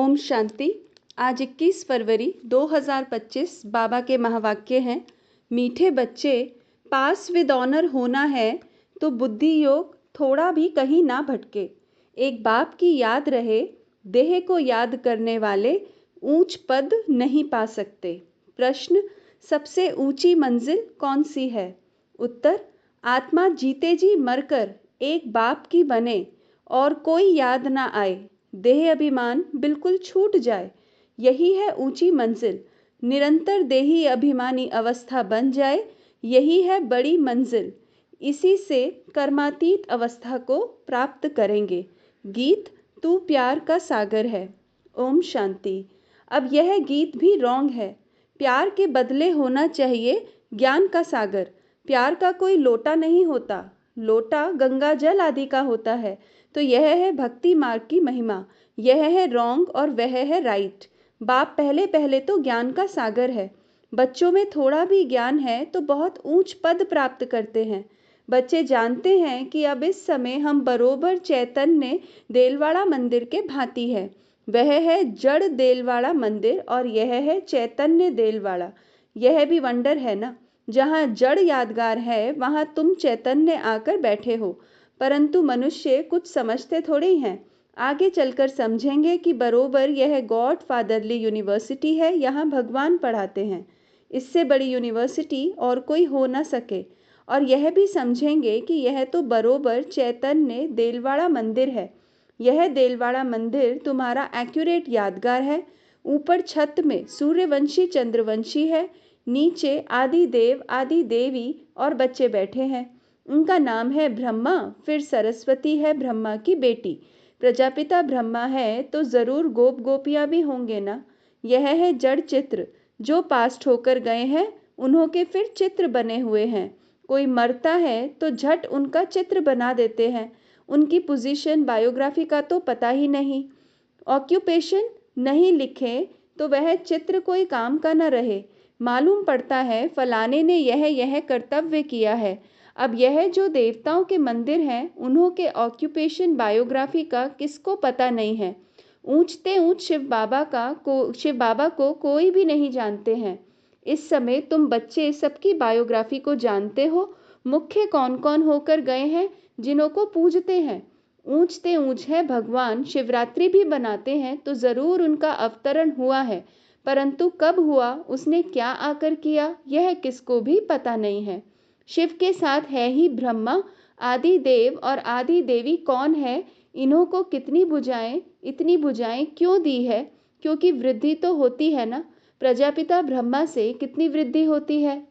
ओम शांति। आज 21 फरवरी 2025 बाबा के महावाक्य हैं, मीठे बच्चे, पास विद ऑनर होना है तो बुद्धि योग थोड़ा भी कहीं ना भटके। एक बाप की याद रहे, देह को याद करने वाले ऊंच पद नहीं पा सकते। प्रश्न, सबसे ऊंची मंजिल कौन सी है? उत्तर, आत्मा जीते जी मरकर एक बाप की बने और कोई याद ना आए, देह अभिमान बिल्कुल छूट जाए, यही है ऊंची मंजिल। निरंतर देही अभिमानी अवस्था बन जाए, यही है बड़ी मंजिल। इसी से कर्मातीत अवस्था को प्राप्त करेंगे। गीत, तू प्यार का सागर है। ओम शांति। अब यह गीत भी रॉन्ग है। प्यार के बदले होना चाहिए ज्ञान का सागर। प्यार का कोई लोटा नहीं होता, लोटा गंगा जल आदि का होता है। तो यह है भक्ति मार्ग की महिमा, यह है रॉन्ग और वह है राइट। बाप पहले पहले तो ज्ञान का सागर है। बच्चों में थोड़ा भी ज्ञान है तो बहुत ऊंच पद प्राप्त करते हैं। बच्चे जानते हैं कि अब इस समय हम बरोबर चैतन्य देलवाड़ा मंदिर के भांति है। वह है जड़ देलवाड़ा मंदिर और यह है चैतन्य देलवाड़ा। यह भी वंडर है ना, जहाँ जड़ यादगार है वहाँ तुम चैतन्य आकर बैठे हो। परंतु मनुष्य कुछ समझते थोड़ी हैं। आगे चलकर समझेंगे कि बरोबर यह गॉड फादरली यूनिवर्सिटी है, यहाँ भगवान पढ़ाते हैं। इससे बड़ी यूनिवर्सिटी और कोई हो ना सके। और यह भी समझेंगे कि यह तो बरोबर चैतन्य देलवाड़ा मंदिर है। यह देलवाड़ा मंदिर तुम्हारा एक्यूरेट यादगार है। ऊपर छत में सूर्यवंशी चंद्रवंशी है, नीचे आदि देव आदि देवी और बच्चे बैठे हैं। उनका नाम है ब्रह्मा, फिर सरस्वती है ब्रह्मा की बेटी। प्रजापिता ब्रह्मा है तो जरूर गोप गोपियां भी होंगे ना। यह है जड़ चित्र, जो पास्ट होकर गए हैं उन्हों के फिर चित्र बने हुए हैं। कोई मरता है तो झट उनका चित्र बना देते हैं। उनकी पोजीशन बायोग्राफी का तो पता ही नहीं। ऑक्यूपेशन नहीं लिखे तो वह चित्र कोई काम का न रहे। मालूम पड़ता है फलाने ने यह कर्तव्य किया है। अब यह जो देवताओं के मंदिर हैं उन्हों के ऑक्यूपेशन बायोग्राफी का किसको पता नहीं है। ऊंचते ऊंच शिव बाबा को कोई भी नहीं जानते हैं। इस समय तुम बच्चे सबकी बायोग्राफी को जानते हो। मुख्य कौन कौन होकर गए हैं जिन्हों को पूजते हैं। ऊंचते ऊंच है भगवान। शिवरात्रि भी बनाते हैं तो जरूर उनका अवतरण हुआ है, परंतु कब हुआ, उसने क्या आकर किया, यह किसको भी पता नहीं है। शिव के साथ है ही ब्रह्मा। आदि देव और आदि देवी कौन है, इन्हों को कितनी भुजाएं, इतनी भुजाएं क्यों दी है? क्योंकि वृद्धि तो होती है ना। प्रजापिता ब्रह्मा से कितनी वृद्धि होती है?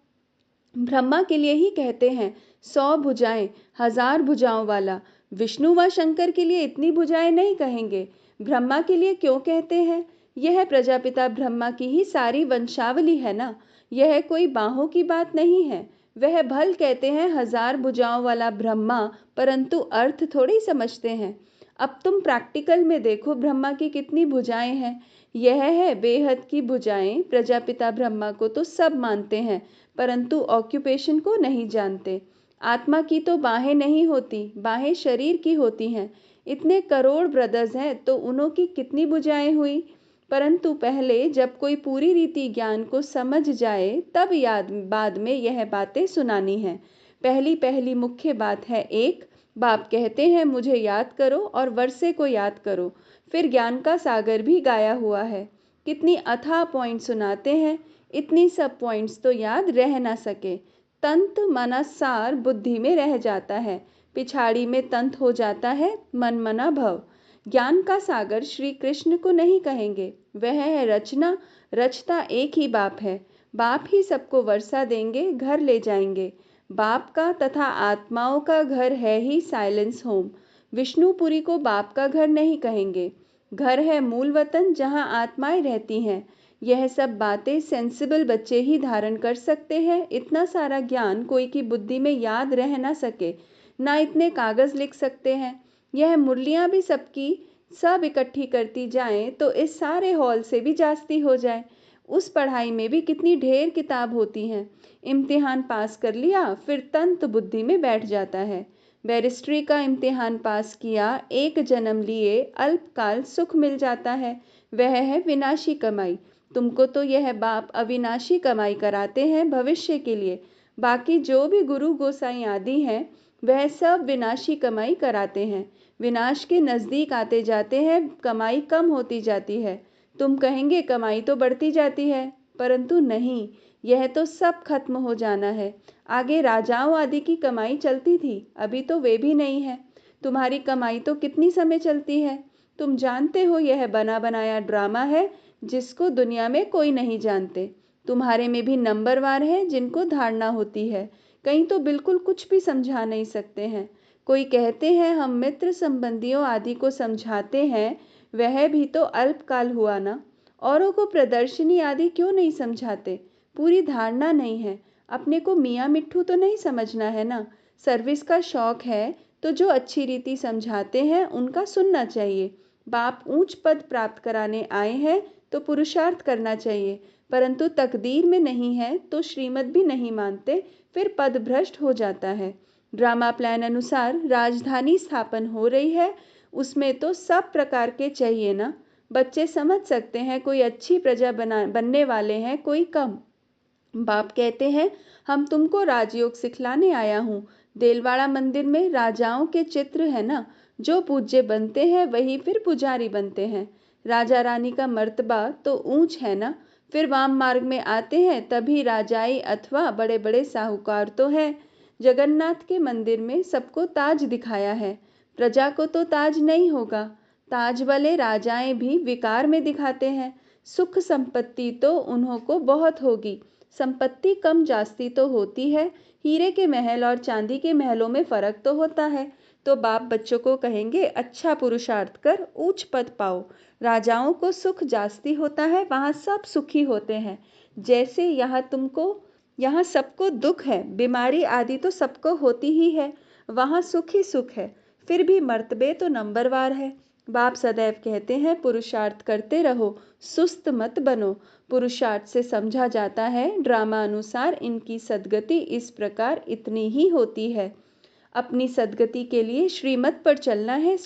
ब्रह्मा के लिए ही कहते हैं 100 भुजाएं, 1000 भुजाओं वाला। विष्णु व शंकर के लिए इतनी भुजाएं नहीं कहेंगे। ब्रह्मा के लिए क्यों कहते हैं? यह प्रजापिता ब्रह्मा की ही सारी वंशावली है ना। यह कोई बाहों की बात नहीं है। वह भल कहते हैं 1000 भुजाओं वाला ब्रह्मा, परंतु अर्थ थोड़ी समझते हैं। अब तुम प्रैक्टिकल में देखो ब्रह्मा की कितनी भुजाएं हैं। यह है बेहद की भुजाएं। प्रजापिता ब्रह्मा को तो सब मानते हैं, परंतु ऑक्यूपेशन को नहीं जानते। आत्मा की तो बाहें नहीं होती, बाहें शरीर की होती हैं। इतने करोड़ ब्रदर्स हैं तो उन्हों की कितनी भुजाएं हुई। परंतु पहले जब कोई पूरी रीति ज्ञान को समझ जाए तब बाद में यह बातें सुनानी है। पहली पहली मुख्य बात है, एक बाप कहते हैं मुझे याद करो और वर्षे को याद करो। फिर ज्ञान का सागर भी गाया हुआ है। कितनी अथाह पॉइंट सुनाते हैं। इतनी सब पॉइंट्स तो याद रह ना सके। तंत मना सार बुद्धि में रह जाता है, पिछाड़ी में तंत हो जाता है मन मना भव। ज्ञान का सागर श्री कृष्ण को नहीं कहेंगे, वह है रचना। रचता एक ही बाप है। बाप ही सबको वर्षा देंगे, घर ले जाएंगे। बाप का तथा आत्माओं का घर है ही साइलेंस होम। विष्णुपुरी को बाप का घर नहीं कहेंगे। घर है मूल वतन जहाँ आत्माएं रहती हैं। यह सब बातें सेंसिबल बच्चे ही धारण कर सकते हैं। इतना सारा ज्ञान कोई की बुद्धि में याद रह ना सके, ना इतने कागज लिख सकते हैं। यह मुरलियां भी सबकी सब इकट्ठी करती जाएं तो इस सारे हॉल से भी जास्ती हो जाए। उस पढ़ाई में भी कितनी ढेर किताब होती हैं। इम्तिहान पास कर लिया फिर तंत बुद्धि में बैठ जाता है। बैरिस्ट्री का इम्तिहान पास किया, एक जन्म लिए, अल्पकाल सुख मिल जाता है, वह है विनाशी कमाई। तुमको तो यह बाप अविनाशी कमाई कराते हैं भविष्य के लिए। बाकी जो भी गुरु गोसाई आदि हैं, वह सब विनाशी कमाई कराते हैं। विनाश के नज़दीक आते जाते हैं, कमाई कम होती जाती है। तुम कहेंगे कमाई तो बढ़ती जाती है, परंतु नहीं, यह तो सब खत्म हो जाना है। आगे राजाओं आदि की कमाई चलती थी, अभी तो वे भी नहीं है। तुम्हारी कमाई तो कितनी समय चलती है? तुम जानते हो यह बना बनाया ड्रामा है, जिसको दुनिया में कोई नहीं जानते। तुम्हारे में भी नंबरवार है जिनको धारणा होती है, कहीं तो बिल्कुल कुछ भी समझा नहीं सकते हैं। कोई कहते हैं हम मित्र संबंधियों आदि को समझाते हैं, वह भी तो अल्पकाल हुआ ना। औरों को प्रदर्शनी आदि क्यों नहीं समझाते? पूरी धारणा नहीं है। अपने को मियाँ मिट्ठू तो नहीं समझना है ना। सर्विस का शौक है तो जो अच्छी रीति समझाते हैं उनका सुनना चाहिए। बाप ऊंच पद प्राप्त कराने आए हैं तो पुरुषार्थ करना चाहिए, परंतु तकदीर में नहीं है तो श्रीमत भी नहीं मानते, फिर पद भ्रष्ट हो जाता है। ड्रामा प्लान अनुसार राजधानी स्थापन हो रही है, उसमें तो सब प्रकार के चाहिए ना। बच्चे समझ सकते हैं कोई अच्छी प्रजा बनने वाले हैं, कोई कम। बाप कहते हैं हम तुमको राजयोग सिखलाने आया हूँ। देलवाड़ा मंदिर में राजाओं के चित्र है ना, जो पूज्य बनते हैं वही फिर पुजारी बनते हैं। राजा रानी का मर्तबा तो ऊंच है ना, फिर वाम मार्ग में आते हैं तभी राजाई अथवा बड़े बड़े साहूकार तो हैं। जगन्नाथ के मंदिर में सबको ताज दिखाया है, प्रजा को तो ताज नहीं होगा। ताज वाले राजाएं भी विकार में दिखाते हैं। सुख संपत्ति तो उन्हों को बहुत होगी, संपत्ति कम जास्ती तो होती है। हीरे के महल और चांदी के महलों में फर्क तो होता है। तो बाप बच्चों को कहेंगे अच्छा पुरुषार्थ कर ऊंच पद पाओ। राजाओं को सुख जास्ती होता है, वहाँ सब सुखी होते हैं। जैसे यहाँ सबको दुख है, बीमारी आदि तो सबको होती ही है, वहाँ सुख ही सुख है। फिर भी मर्तबे तो नंबरवार है। बाप सदैव कहते हैं पुरुषार्थ करते रहो, सुस्त मत बनो। पुरुषार्थ से समझा जाता है ड्रामा अनुसार इनकी सद्गति इस प्रकार इतनी ही होती है। अपनी सद्गति के लिए श्रीमत पर चलना है।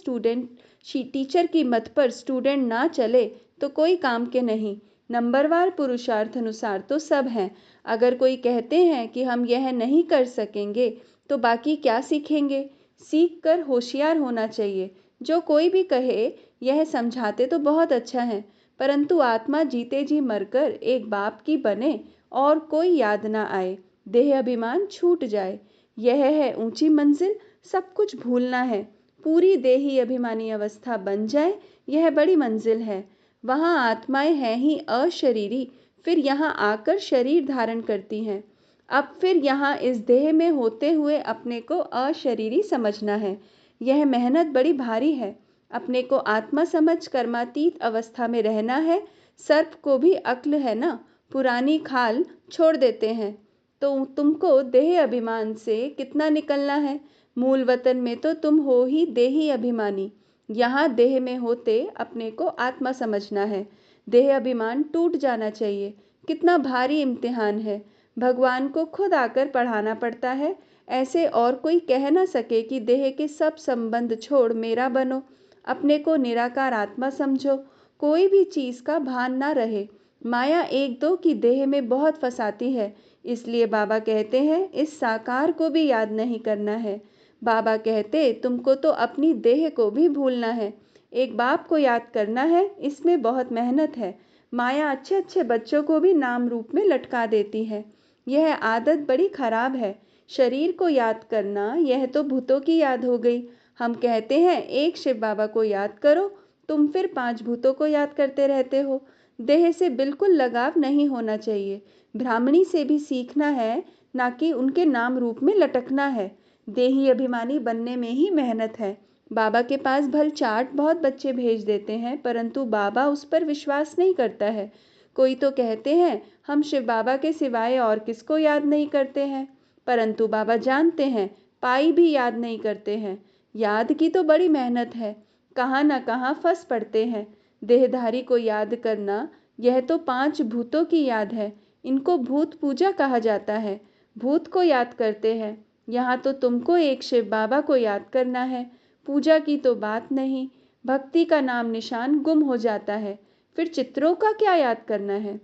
टीचर की मत पर स्टूडेंट ना चले तो कोई काम के नहीं। नंबरवार पुरुषार्थ अनुसार तो सब हैं। अगर कोई कहते हैं कि हम यह नहीं कर सकेंगे तो बाकी क्या सीखेंगे? सीख कर होशियार होना चाहिए। जो कोई भी कहे यह समझाते तो बहुत अच्छा है, परंतु आत्मा जीते जी मरकर एक बाप की बने और कोई याद ना आए, देह अभिमान छूट जाए। यह है ऊंची मंजिल, सब कुछ भूलना है, पूरी देही अभिमानी अवस्था बन जाए, यह बड़ी मंजिल है। वहाँ आत्माएं हैं ही अशरीरी, फिर यहाँ आकर शरीर धारण करती हैं। अब फिर यहाँ इस देह में होते हुए अपने को अशरीरी समझना है। यह मेहनत बड़ी भारी है। अपने को आत्मा समझ कर्मातीत अवस्था में रहना है। सर्प को भी अक्ल है ना, पुरानी खाल छोड़ देते हैं। तो तुमको देह अभिमान से कितना निकलना है? मूल वतन में तो तुम हो ही देही अभिमानी। यहाँ देह में होते अपने को आत्मा समझना है। देह अभिमान टूट जाना चाहिए। कितना भारी इम्तिहान है। भगवान को खुद आकर पढ़ाना पड़ता है। ऐसे और कोई कह ना सके कि देह के सब संबंध छोड़ मेरा बनो, अपने को निराकार आत्मा समझो, कोई भी चीज़ का भान ना रहे। माया एक दो की देह में बहुत फंसाती है, इसलिए बाबा कहते हैं इस साकार को भी याद नहीं करना है। बाबा कहते तुमको तो अपनी देह को भी भूलना है, एक बाप को याद करना है, इसमें बहुत मेहनत है। माया अच्छे अच्छे बच्चों को भी नाम रूप में लटका देती है। यह आदत बड़ी खराब है। शरीर को याद करना, यह तो भूतों की याद हो गई। हम कहते हैं एक शिव बाबा को याद करो, तुम फिर 5 भूतों को याद करते रहते हो। देह से बिल्कुल लगाव नहीं होना चाहिए। ब्राह्मणी से भी सीखना है, ना कि उनके नाम रूप में लटकना है। देही अभिमानी बनने में ही मेहनत है। बाबा के पास भल चाट बहुत बच्चे भेज देते हैं, परंतु बाबा उस पर विश्वास नहीं करता है। कोई तो कहते हैं हम शिव बाबा के सिवाय और किसको याद नहीं करते हैं, परंतु बाबा जानते हैं पाई भी याद नहीं करते हैं। याद की तो बड़ी मेहनत है, कहाँ न कहाँ फंस पड़ते हैं। देहधारी को याद करना, यह तो 5 भूतों की याद है। इनको भूत पूजा कहा जाता है। भूत को याद करते हैं, यहाँ तो तुमको एक शिव बाबा को याद करना है, पूजा की तो बात नहीं। भक्ति का नाम निशान गुम हो जाता है, फिर चित्रों का क्या याद करना है।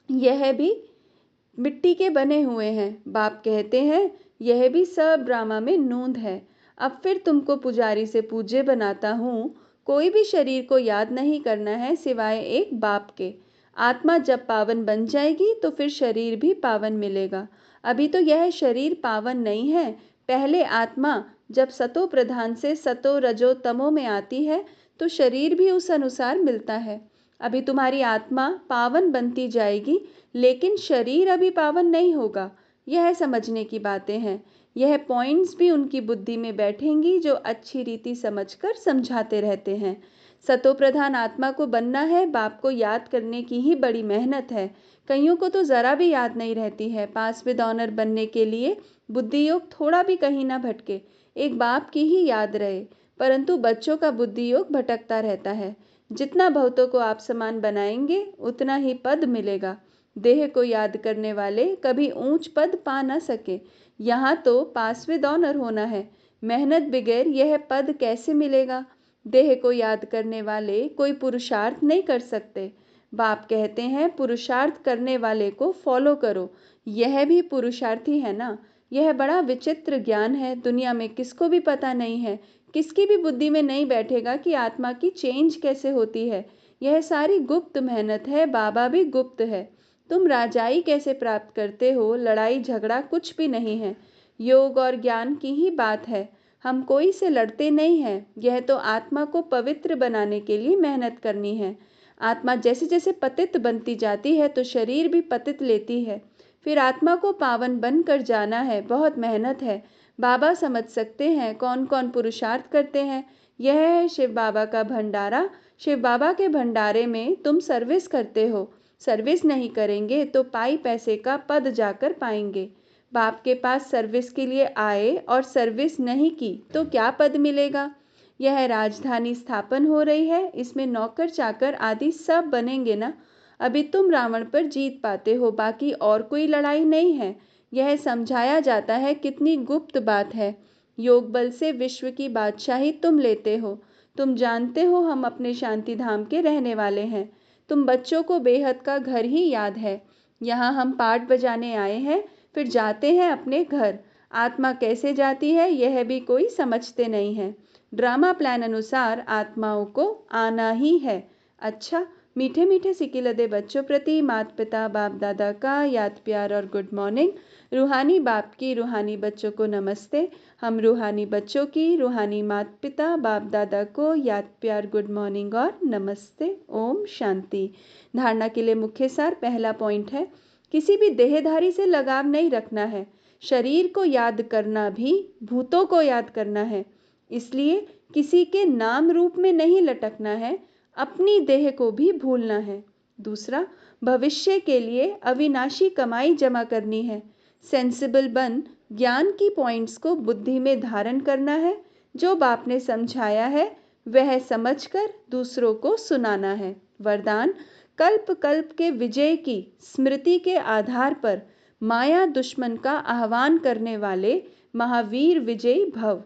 यह भी मिट्टी के बने हुए हैं। बाप कहते हैं यह भी सब ड्रामा में नूंद है। अब फिर तुमको पुजारी से पूज्य बनाता हूँ। कोई भी शरीर को याद नहीं करना है सिवाय एक बाप के। आत्मा जब पावन बन जाएगी तो फिर शरीर भी पावन मिलेगा। अभी तो यह शरीर पावन नहीं है। पहले आत्मा जब सतो प्रधान से सतो रजो तमो में आती है तो शरीर भी उस अनुसार मिलता है। अभी तुम्हारी आत्मा पावन बनती जाएगी, लेकिन शरीर अभी पावन नहीं होगा। यह समझने की बातें हैं। यह पॉइंट्स भी उनकी बुद्धि में बैठेंगी जो अच्छी रीति समझकर समझाते रहते हैं। सतो प्रधान आत्मा को बनना है, बाप को याद करने की ही बड़ी मेहनत है। कईयों को तो ज़रा भी याद नहीं रहती है। पास विद ऑनर बनने के लिए बुद्धि योग थोड़ा भी कहीं ना भटके, एक बाप की ही याद रहे। परंतु बच्चों का बुद्धि योग भटकता रहता है। जितना बहुतों को आप समान बनाएंगे उतना ही पद मिलेगा। देह को याद करने वाले कभी ऊंच पद पा न सके। यहाँ तो पास विद ऑनर होना है। मेहनत बगैर यह पद कैसे मिलेगा। देह को याद करने वाले कोई पुरुषार्थ नहीं कर सकते। बाप कहते हैं पुरुषार्थ करने वाले को फॉलो करो। यह भी पुरुषार्थ ही है ना। यह बड़ा विचित्र ज्ञान है, दुनिया में किसको भी पता नहीं है। किसकी भी बुद्धि में नहीं बैठेगा कि आत्मा की चेंज कैसे होती है। यह सारी गुप्त मेहनत है। बाबा भी गुप्त है। तुम राजाई कैसे प्राप्त करते हो, लड़ाई झगड़ा कुछ भी नहीं है। योग और ज्ञान की ही बात है। हम कोई से लड़ते नहीं हैं। यह तो आत्मा को पवित्र बनाने के लिए मेहनत करनी है। आत्मा जैसे जैसे पतित बनती जाती है तो शरीर भी पतित लेती है। फिर आत्मा को पावन बनकर जाना है। बहुत मेहनत है। बाबा समझ सकते हैं कौन कौन पुरुषार्थ करते हैं। यह है शिव बाबा का भंडारा। शिव बाबा के भंडारे में तुम सर्विस करते हो। सर्विस नहीं करेंगे तो पाई पैसे का पद जाकर पाएंगे। बाप के पास सर्विस के लिए आए और सर्विस नहीं की तो क्या पद मिलेगा। यह राजधानी स्थापन हो रही है, इसमें नौकर चाकर आदि सब बनेंगे ना। अभी तुम रावण पर जीत पाते हो, बाकी और कोई लड़ाई नहीं है। यह समझाया जाता है, कितनी गुप्त बात है। योग बल से विश्व की बादशाही तुम लेते हो। तुम जानते हो हम अपने शांति धाम के रहने वाले हैं। तुम बच्चों को बेहद का घर ही याद है। यहाँ हम पाठ बजाने आए हैं, फिर जाते हैं अपने घर। आत्मा कैसे जाती है यह भी कोई समझते नहीं है। ड्रामा प्लान अनुसार आत्माओं को आना ही है। अच्छा, मीठे मीठे सिकिलदे बच्चों प्रति माता पिता बाप दादा का याद प्यार और गुड मॉर्निंग। रूहानी बाप की रूहानी बच्चों को नमस्ते। हम रूहानी बच्चों की रूहानी माता पिता बाप दादा को याद प्यार गुड मॉर्निंग और नमस्ते। ओम शांति। धारणा के लिए मुख्य सार। पहला पॉइंट है, किसी भी देहधारी से लगाव नहीं रखना है। शरीर को याद करना भी भूतों को याद करना है, इसलिए किसी के नाम रूप में नहीं लटकना है। अपनी देह को भी भूलना है। दूसरा, भविष्य के लिए अविनाशी कमाई जमा करनी है। सेंसिबल बन ज्ञान की पॉइंट्स को बुद्धि में धारण करना है। जो बाप ने समझाया है वह समझकर दूसरों को सुनाना है। वरदान, कल्प कल्प के विजय की स्मृति के आधार पर माया दुश्मन का आह्वान करने वाले महावीर विजयी भव।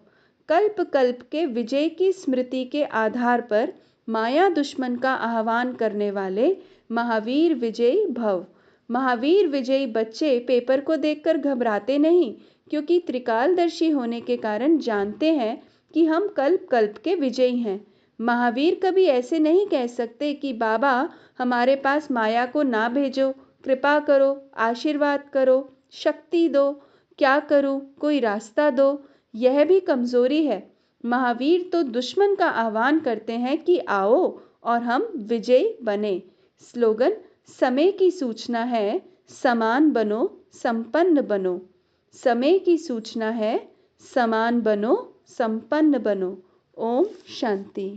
कल्प कल्प के विजय की स्मृति के आधार पर माया दुश्मन का आह्वान करने वाले महावीर विजयी भव। महावीर विजयी बच्चे पेपर को देखकर घबराते नहीं, क्योंकि त्रिकालदर्शी होने के कारण जानते हैं कि हम कल्प कल्प के विजयी हैं। महावीर कभी ऐसे नहीं कह सकते कि बाबा हमारे पास माया को ना भेजो, कृपा करो, आशीर्वाद करो, शक्ति दो, क्या करूं, कोई रास्ता दो। यह भी कमजोरी है। महावीर तो दुश्मन का आह्वान करते हैं कि आओ और हम विजयी बने। स्लोगन, समय की सूचना है, समान बनो, संपन्न बनो। समय की सूचना है, समान बनो, संपन्न बनो। ओम शांति।